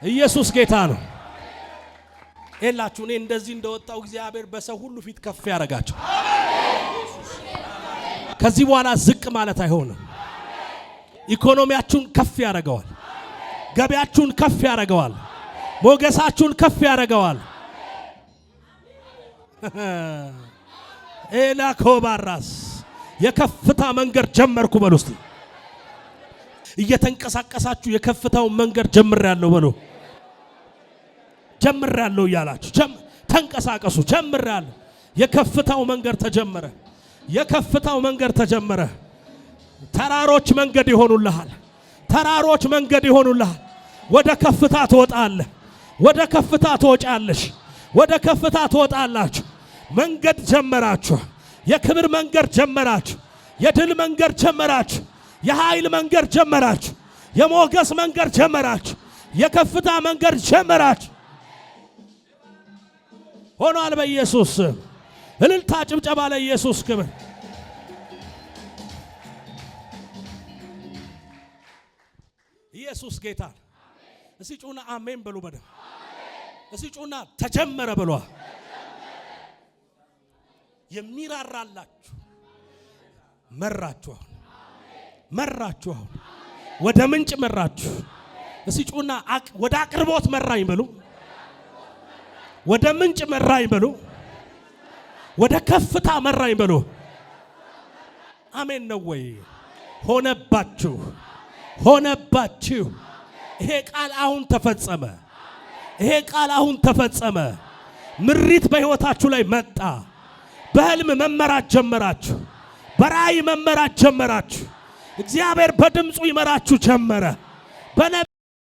ኢየሱስ ጌታ ነው። ኤላችሁ እኔ እንደዚህ እንደወጣው እግዚአብሔር በሰው ሁሉ ፊት ከፍ ያረጋቸው። ከዚህ በኋላ ዝቅ ማለት አይሆንም። ኢኮኖሚያችሁን ከፍ ያረጋዋል። ገበያችሁን ከፍ ያረጋዋል። ሞገሳችሁን ከፍ ያረጋዋል። ኤላ ኮባራስ የከፍታ መንገድ ጀመርኩ በሉ እስቲ። እየተንቀሳቀሳችሁ የከፍታው መንገድ ጀምሬያለሁ በሉ። ጀምሬያለሁ ያላችሁ ተንቀሳቀሱ። ጀምሬያለሁ። የከፍታው መንገድ ተጀመረ። የከፍታው መንገድ ተጀመረ። ተራሮች መንገድ ይሆኑልሃል። ተራሮች መንገድ ይሆኑልሃል። ወደ ከፍታ ትወጣለህ። ወደ ከፍታ ትወጫለሽ። ወደ ከፍታ ትወጣላችሁ። መንገድ ጀመራችሁ። የክብር መንገድ ጀመራችሁ። የድል መንገድ ጀመራችሁ። የኃይል መንገድ ጀመራችሁ። የሞገስ መንገድ ጀመራችሁ። የከፍታ መንገድ ጀመራችሁ። ሆኗል በኢየሱስ ስም። እልልታ ጭብጨባ ለኢየሱስ ክብር። ኢየሱስ ጌታ። እስቲ ጩና አሜን በሉ በደ። እስቲ ጩና ተጀመረ በሉ። የሚራራላችሁ መራችሁ። መራችሁ። ወደ ምንጭ መራችሁ። እስቲ ጩና ወደ አቅርቦት መራኝ በሉ። ወደ ምንጭ መራኝ በሉ። ወደ ከፍታ መራኝ በሉ። አሜን ነው ወይ? ሆነባችሁ። ሆነባችሁ። ይሄ ቃል አሁን ተፈጸመ። ይሄ ቃል አሁን ተፈጸመ። ምሪት በሕይወታችሁ ላይ መጣ። በህልም መመራት ጀመራችሁ። በራእይ መመራት ጀመራችሁ። እግዚአብሔር በድምፁ ይመራችሁ ጀመረ።